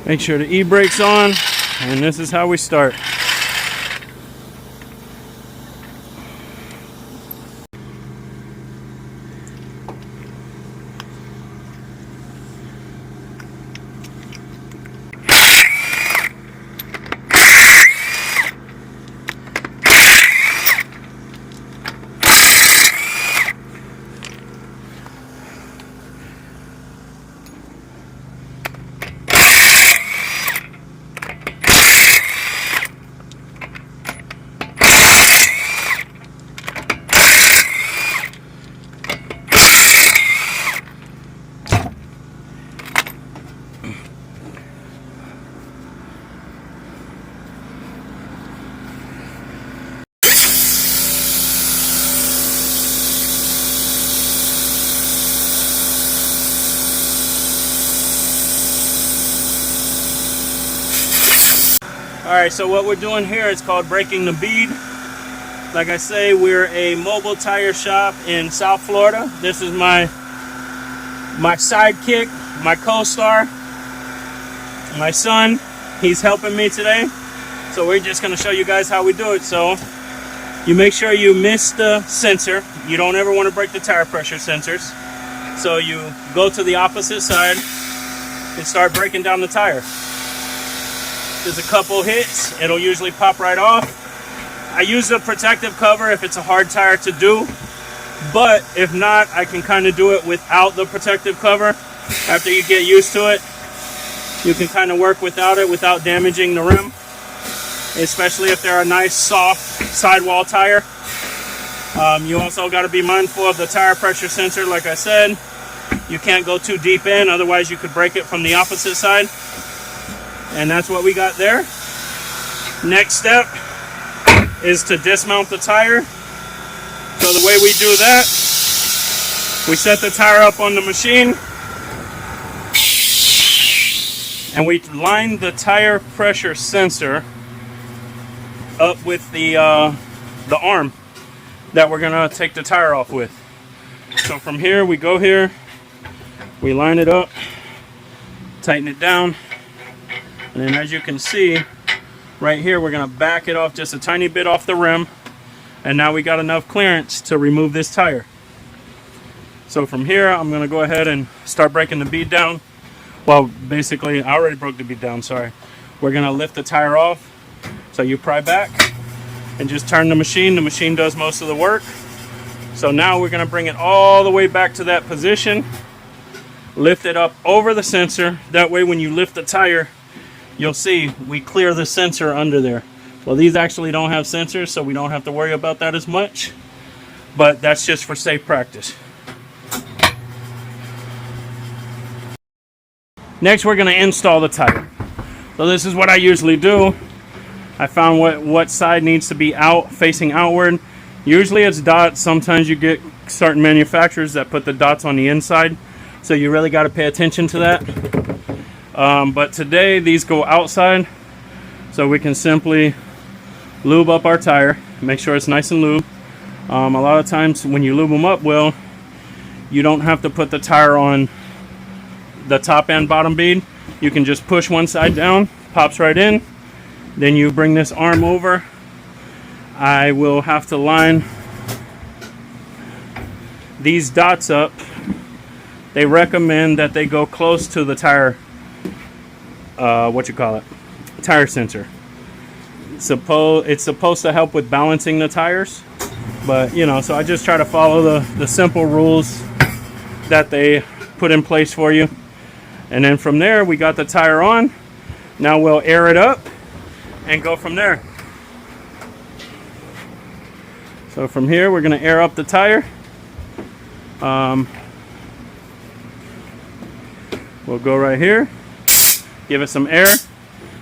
Make sure the e-brake's on, and this is how we start. Alright, so what we're doing here is called breaking the bead. Like I say, we're a mobile tire shop in South Florida. This is my sidekick, my co-star, my son. He's helping me today. So we're just going to show you guys how we do it. So you make sure you miss the sensor. You don't ever want to break the tire pressure sensors. So you go to the opposite side and start breaking down the tire. There's a couple hits, it'll usually pop right off. I use a protective cover if it's a hard tire to do, but if not, I can kind of do it without the protective cover. After you get used to it, you can kind of work without it without damaging the rim, especially if they're a nice soft sidewall tire. You also got to be mindful of the tire pressure sensor. Like I said, you can't go too deep in, otherwise you could break it from the opposite side. And that's what we got there. Next step is to dismount the tire. So the way we do that, we set the tire up on the machine and we line the tire pressure sensor up with the arm that we're gonna take the tire off with. So from here, we go here, we line it up, tighten it down. And then as you can see, right here, we're gonna back it off just a tiny bit off the rim. And now we got enough clearance to remove this tire. So from here, I'm gonna go ahead and start breaking the bead down. Well, basically, I already broke the bead down, sorry. We're gonna lift the tire off. So you pry back and just turn the machine. The machine does most of the work. So now we're gonna bring it all the way back to that position. Lift it up over the sensor. That way when you lift the tire, you'll see we clear the sensor under there. Well, these actually don't have sensors, so we don't have to worry about that as much. But that's just for safe practice. Next, we're going to install the tire. So this is what I usually do. I found what side needs to be out, facing outward. Usually it's dots. Sometimes you get certain manufacturers that put the dots on the inside. So you really got to pay attention to that. But today these go outside, so we can simply lube up our tire, make sure it's nice and lubed. A lot of times when you lube them up well, you don't have to put the tire on the top and bottom bead. You can just push one side down, pops right in. Then you bring this arm over. I will have to line these dots up. They recommend that they go close to the tire tire sensor. It's supposed to help with balancing the tires, but you know, so I just try to follow the simple rules that they put in place for you. And then from there, we got the tire on. Now we'll air it up and go from there. So from here, we're going to air up the tire. We'll go right here, give it some air.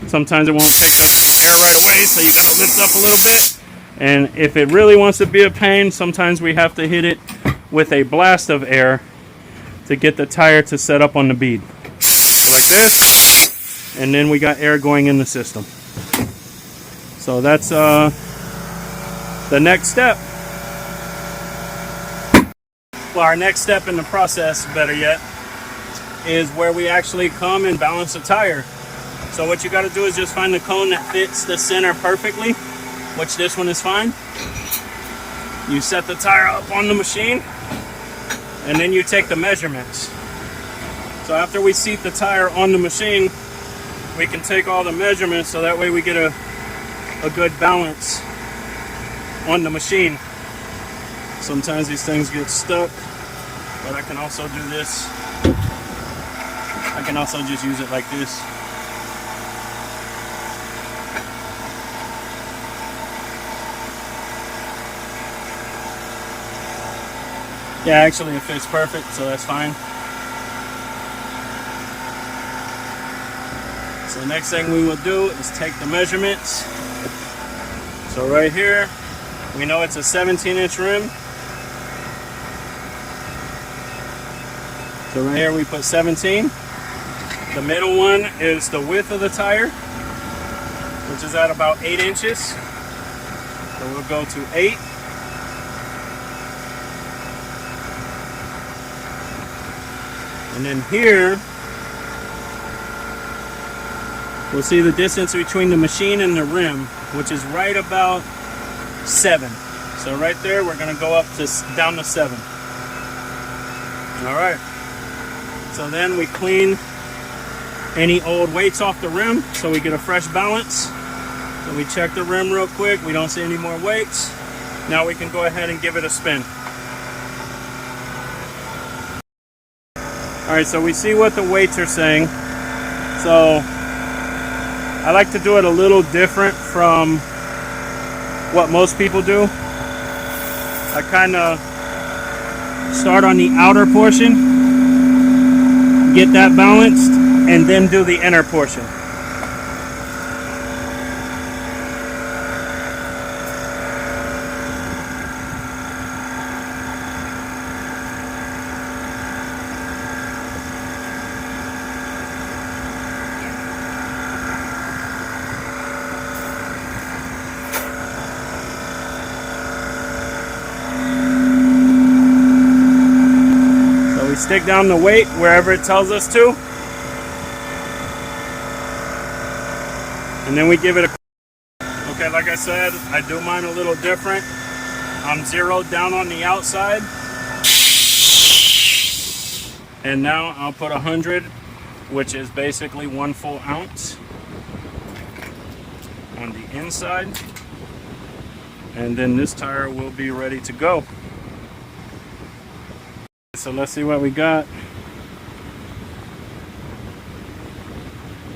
Sometimes it won't pick up air right away, so you gotta lift up a little bit. And if it really wants to be a pain, sometimes we have to hit it with a blast of air to get the tire to set up on the bead. Like this, and then we got air going in the system. So that's the next step. Well, our next step in the process, better yet, is where we actually come and balance the tire. So what you got to do is just find the cone that fits the center perfectly, which this one is fine. You set the tire up on the machine, and then you take the measurements. So after we seat the tire on the machine, we can take all the measurements, so that way we get a good balance on the machine. Sometimes these things get stuck, but I can also do this. I can also just use it like this. Yeah, actually it fits perfect, so that's fine. So the next thing we will do is take the measurements. So right here, we know it's a 17-inch rim. So right here we put 17. The middle one is the width of the tire, which is at about 8 inches. So we'll go to 8. And then here, we'll see the distance between the machine and the rim, which is right about 7. So right there, we're gonna go up to down to 7. All right. So then we clean any old weights off the rim so we get a fresh balance. So we check the rim real quick. We don't see any more weights. Now we can go ahead and give it a spin. All right, so we see what the weights are saying. So I like to do it a little different from what most people do. I kind of start on the outer portion, get that balanced, and then do the inner portion. Stick down the weight wherever it tells us to, and then we give it a okay. Like I said, I do mine a little different. I'm zeroed down on the outside, and now I'll put 100, which is basically 1 full ounce on the inside, and then this tire will be ready to go. So let's see what we got.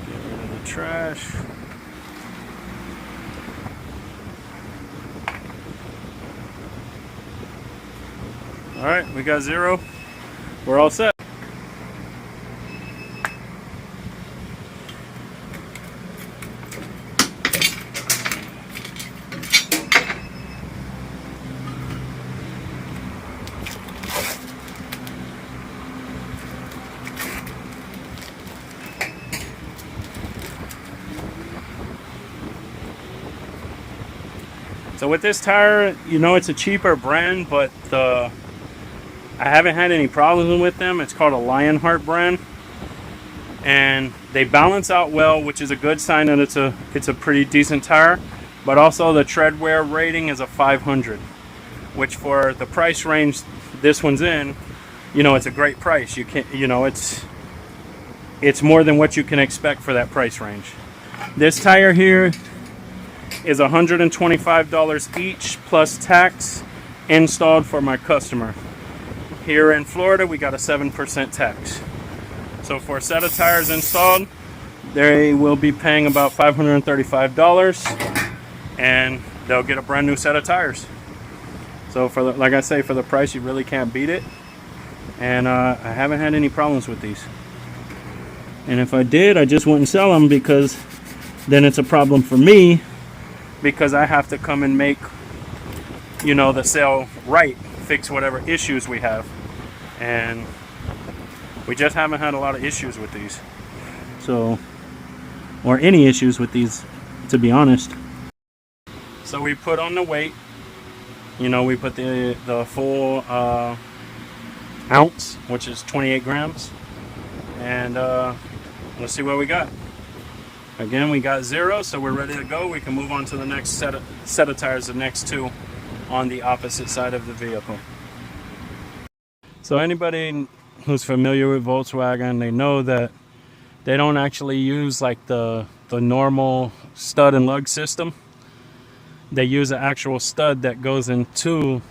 Get rid of the trash. All right, we got 0. We're all set. So with this tire, you know, it's a cheaper brand, but I haven't had any problems with them. It's called a Lionheart brand, and they balance out well, which is a good sign that it's a pretty decent tire. But also the tread wear rating is a 500, which for the price range this one's in, you know, it's a great price. You can't, you know, it's more than what you can expect for that price range. This tire here is $125 each plus tax installed for my customer. Here in Florida, we got a 7% tax. So for a set of tires installed, they will be paying about $535, and they'll get a brand new set of tires. So for the, like I say, for the price, you really can't beat it. And I haven't had any problems with these. And if I did, I just wouldn't sell them, because then it's a problem for me because I have to come and make, you know, the sail right, fix whatever issues we have. And we just haven't had a lot of issues with these. So, or any issues with these, to be honest. So we put on the weight. You know, we put the full ounce, which is 28 grams. And let's see what we got. Again, we got 0, so we're ready to go. We can move on to the next set of tires, the next 2 on the opposite side of the vehicle. So anybody who's familiar with Volkswagen, they know that they don't actually use like the normal stud and lug system. They use an actual stud that goes into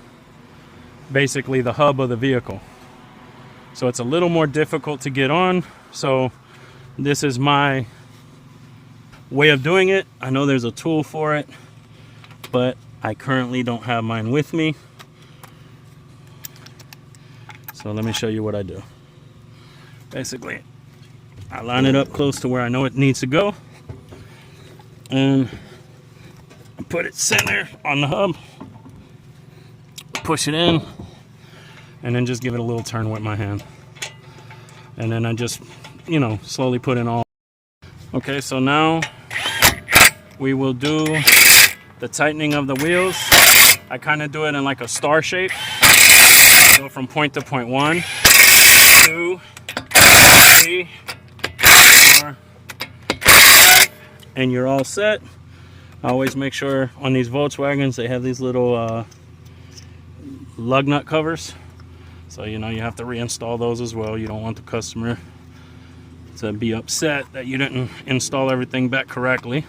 basically the hub of the vehicle. So it's a little more difficult to get on. So this is my way of doing it. I know there's a tool for it, but I currently don't have mine with me. So let me show you what I do. Basically, I line it up close to where I know it needs to go, and I put it center on the hub, push it in, and then just give it a little turn with my hand. And then I just, you know, slowly put in all. Okay, so now we will do the tightening of the wheels. I kind of do it in like a star shape. Go from point to point. 1, 2, 3, 4, 5, and you're all set. I always make sure on these Volkswagens they have these little lug nut covers. So, you know, you have to reinstall those as well. You don't want the customer to be upset that you didn't install everything back correctly.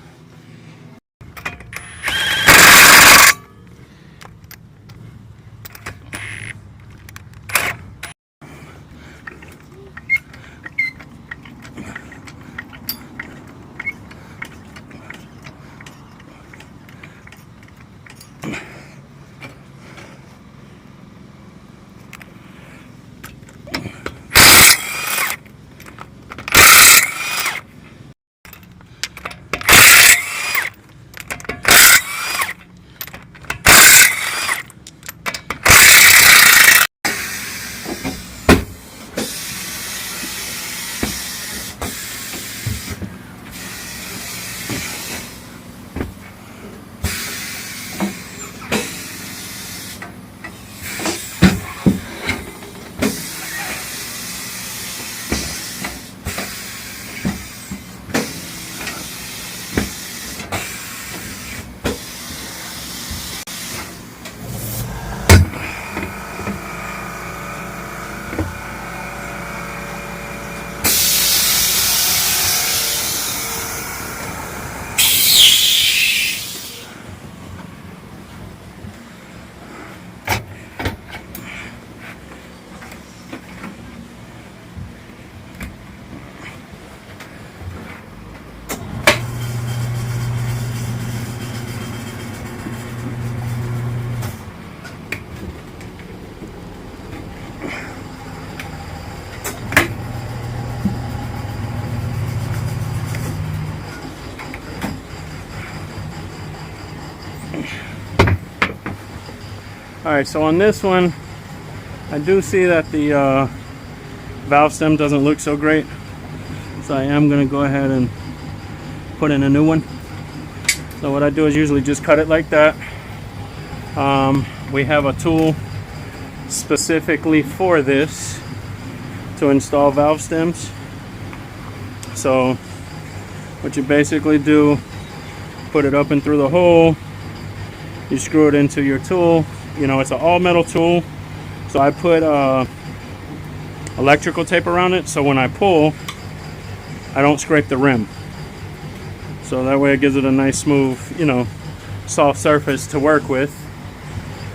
Alright, so on this one, I do see that the valve stem doesn't look so great. So I am going to go ahead and put in a new one. So what I do is usually just cut it like that. We have a tool specifically for this to install valve stems. So what you basically do, put it up and through the hole, you screw it into your tool. You know, it's an all metal tool, so I put electrical tape around it, so when I pull, I don't scrape the rim. So that way it gives it a nice smooth, you know, soft surface to work with.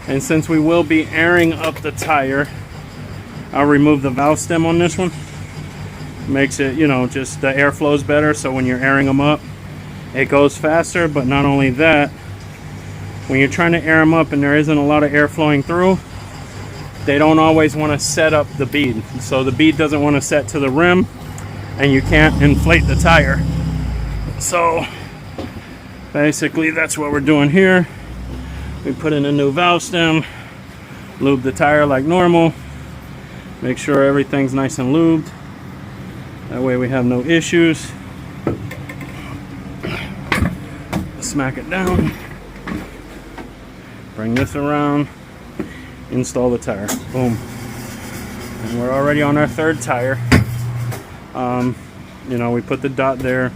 And since we will be airing up the tire, I'll remove the valve stem on this one. Makes it, you know, just the air flows better, so when you're airing them up, it goes faster. But not only that, when you're trying to air them up and there isn't a lot of air flowing through, they don't always want to set up the bead. So the bead doesn't want to set to the rim and you can't inflate the tire. So basically that's what we're doing here. We put in a new valve stem, lube the tire like normal, make sure everything's nice and lubed. That way we have no issues. Smack it down, bring this around, install the tire. Boom. And we're already on our third tire. You know, we put the dot there.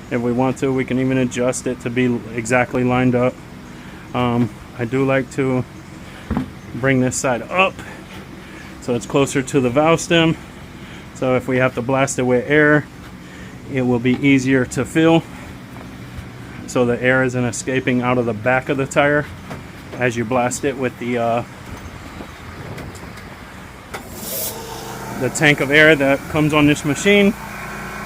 If we want to, we can even adjust it to be exactly lined up. I do like to bring this side up so it's closer to the valve stem. So if we have to blast it with air, it will be easier to fill. So the air isn't escaping out of the back of the tire as you blast it with the tank of air that comes on this machine.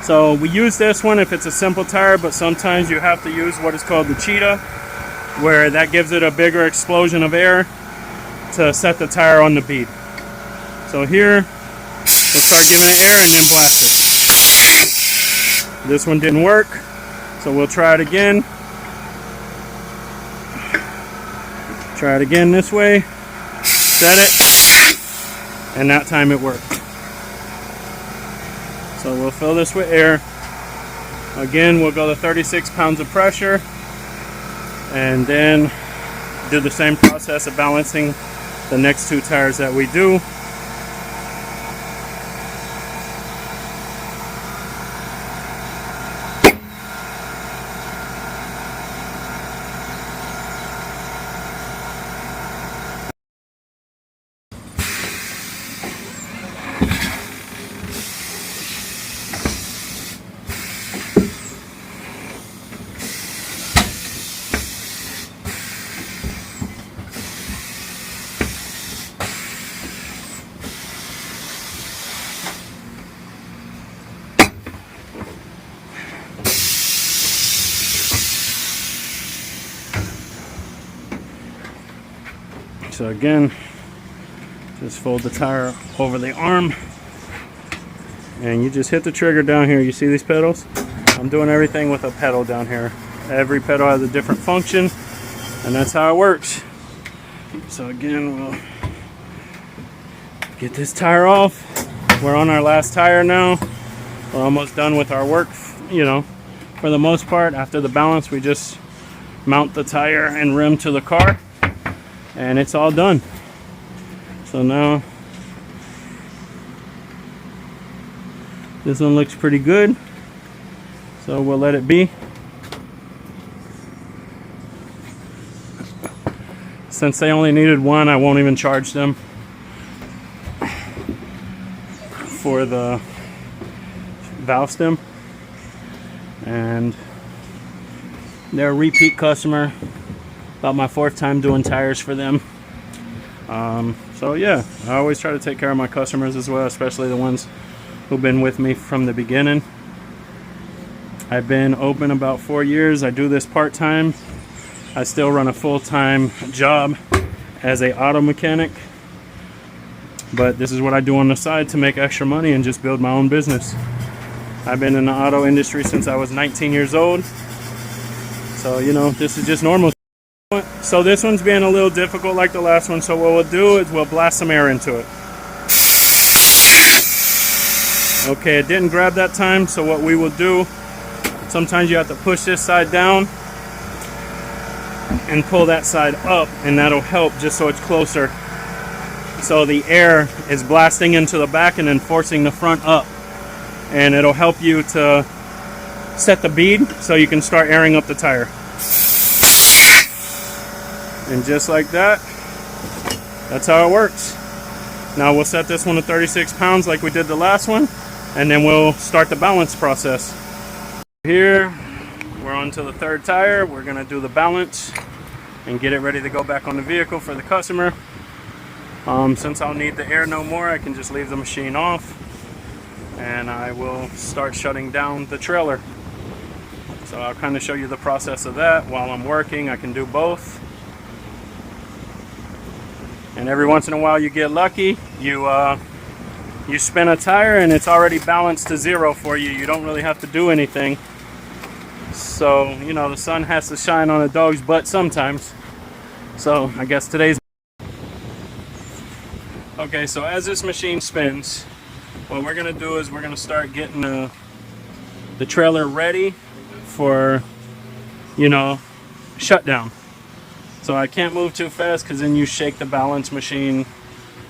So we use this one if it's a simple tire, but sometimes you have to use what is called the Cheetah, where that gives it a bigger explosion of air to set the tire on the bead. So here, we'll start giving it air and then blast it. This one didn't work, so we'll try it again. Try it again this way, set it, and that time it worked. So we'll fill this with air. Again, we'll go to 36 pounds of pressure, and then do the same process of balancing the next two tires that we do. So again, just fold the tire over the arm and you just hit the trigger down here. You see these pedals? I'm doing everything with a pedal down here. Every pedal has a different function, and that's how it works. So again, we'll get this tire off. We're on our last tire now. We're almost done with our work, you know, for the most part. After the balance, we just mount the tire and rim to the car, and it's all done. So now this one looks pretty good, so we'll let it be. Since they only needed one, I won't even charge them for the valve stem, and they're a repeat customer. About my fourth time doing tires for them. So yeah, I always try to take care of my customers as well, especially the ones who've been with me from the beginning. I've been open about 4 years. I do this part-time. I still run a full-time job as a auto mechanic, but this is what I do on the side to make extra money and just build my own business. I've been in the auto industry since I was 19 years old, so you know, this is just normal. So this one's being a little difficult like the last one, so what we'll do is we'll blast some air into it. Okay, it didn't grab that time, so what we will do, sometimes you have to push this side down and pull that side up, and that'll help just so it's closer. So the air is blasting into the back and then forcing the front up, and it'll help you to set the bead so you can start airing up the tire. And just like that, that's how it works. Now we'll set this one to 36 pounds like we did the last one, and then we'll start the balance process. Here, we're on to the third tire. We're gonna do the balance and get it ready to go back on the vehicle for the customer. Since I'll need the air no more, I can just leave the machine off, and I will start shutting down the trailer. So I'll kind of show you the process of that while I'm working. I can do both. And every once in a while you get lucky, you spin a tire and it's already balanced to zero for you. You don't really have to do anything. So, you know, the sun has to shine on a dog's butt sometimes. So I guess today's... Okay, so as this machine spins, what we're gonna do is we're gonna start getting the trailer ready for, you know, shutdown. So I can't move too fast because then you shake the balance machine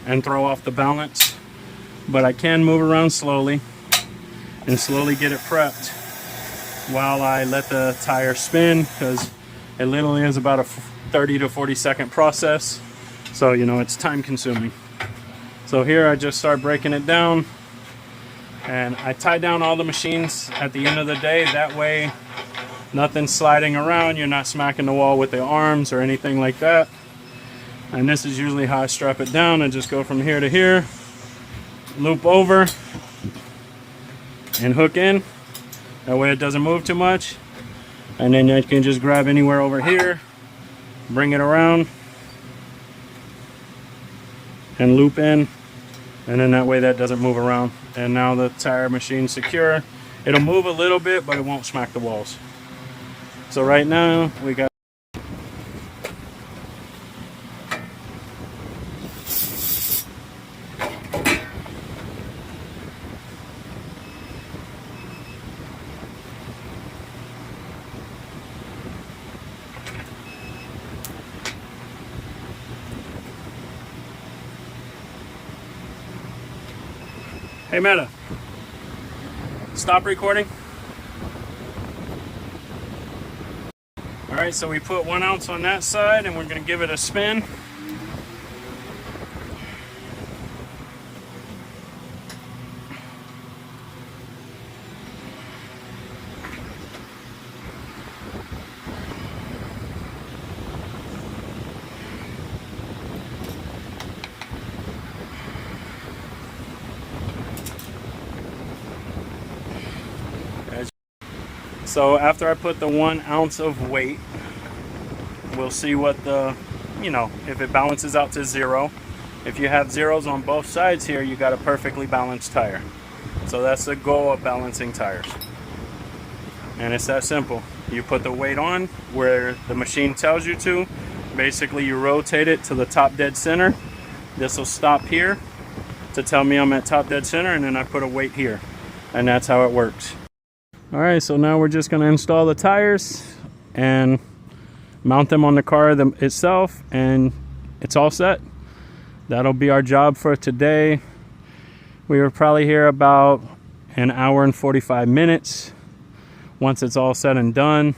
and throw off the balance. But I can move around slowly and slowly get it prepped while I let the tire spin, because it literally is about a 30 to 40 second process. So, you know, it's time consuming. So here I just start breaking it down, and I tie down all the machines at the end of the day. That way nothing's sliding around. You're not smacking the wall with the arms or anything like that. And this is usually how I strap it down. I just go from here to here, loop over, and hook in. That way it doesn't move too much. And then you can just grab anywhere over here, bring it around, and loop in. And then that way that doesn't move around. And now the tire machine's secure. It'll move a little bit, but it won't smack the walls. So right now we got... Hey Meta, stop recording. All right, so we put 1 ounce on that side and we're gonna give it a spin. So after I put the 1 ounce of weight, we'll see what the, you know, if it balances out to 0. If you have zeros on both sides here, you got a perfectly balanced tire. So that's the goal of balancing tires. And it's that simple. You put the weight on where the machine tells you to. Basically, you rotate it to the top dead center. This will stop here to tell me I'm at top dead center, and then I put a weight here. And that's how it works. All right, so now we're just gonna install the tires and mount them on the car itself, and it's all set. That'll be our job for today. We were probably here about an hour and 45 minutes once it's all said and done.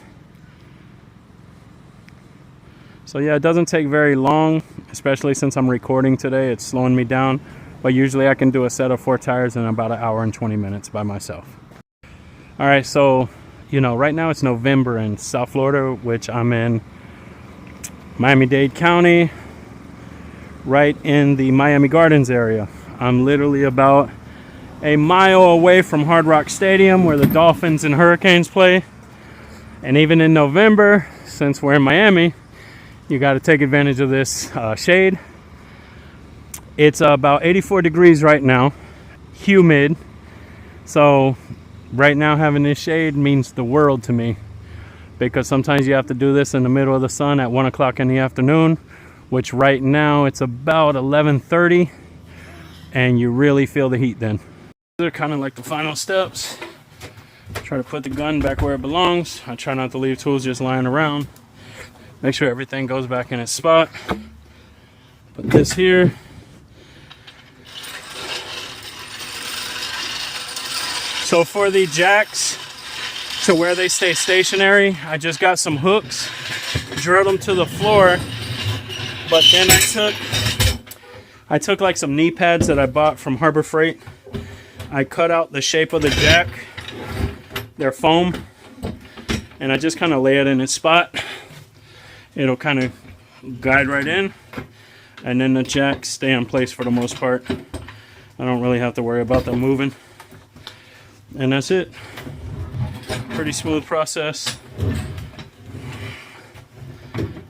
So yeah, it doesn't take very long, especially since I'm recording today. It's slowing me down, but usually I can do a set of 4 tires in about an hour and 20 minutes by myself. All right, so, you know, right now it's November in South Florida, which I'm in Miami-Dade County, right in the Miami Gardens area. I'm literally about a mile away from Hard Rock Stadium, where the Dolphins and Hurricanes play. And even in November, since we're in Miami, you got to take advantage of this shade. It's about 84 degrees right now, humid. So right now having this shade means the world to me, because sometimes you have to do this in the middle of the sun at 1 o'clock in the afternoon, which right now it's about 11:30, and you really feel the heat then. They're kind of like the final steps. Try to put the gun back where it belongs. I try not to leave tools just lying around. Make sure everything goes back in its spot. Put this here. So for the jacks, to where they stay stationary, I just got some hooks, drilled them to the floor, but then I took like some knee pads that I bought from Harbor Freight. I cut out the shape of the jack, they're foam, and I just kind of lay it in its spot. It'll kind of guide right in, and then the jacks stay in place for the most part. I don't really have to worry about them moving. And that's it. Pretty smooth process.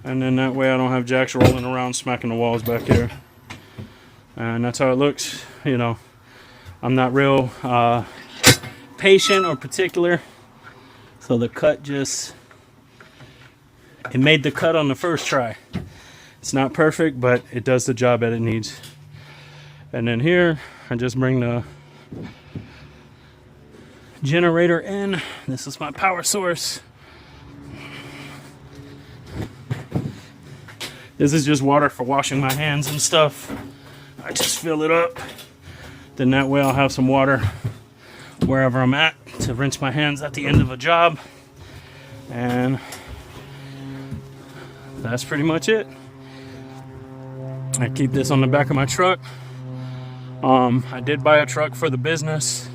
And then that way I don't have jacks rolling around smacking the walls back here. And that's how it looks. You know, I'm not real patient or particular. So the cut just, it made the cut on the first try. It's not perfect, but it does the job that it needs. And then here, I just bring the generator in. This is my power source. This is just water for washing my hands and stuff. I just fill it up. Then that way I'll have some water wherever I'm at to rinse my hands at the end of a job. And that's pretty much it. I keep this on the back of my truck. I did buy a truck for the business.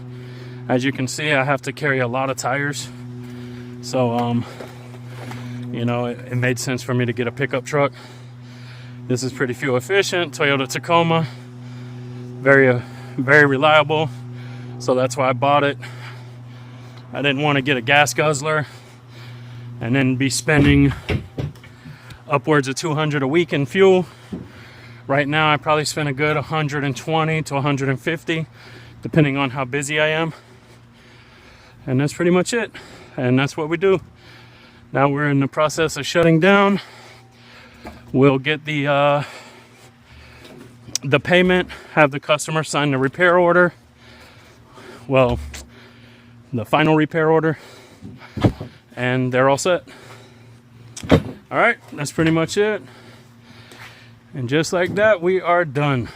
As you can see, I have to carry a lot of tires. So, you know, it made sense for me to get a pickup truck. This is pretty fuel efficient, Toyota Tacoma. Very reliable. So that's why I bought it. I didn't want to get a gas guzzler and then be spending upwards of $200 a week in fuel. Right now, I probably spend a good $120 to $150, depending on how busy I am. And that's pretty much it. And that's what we do. Now we're in the process of shutting down. We'll get the payment, have the customer sign the repair order. Well, the final repair order. And they're all set. All right, that's pretty much it. And just like that, we are done.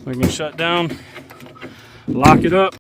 We can shut down, lock it up,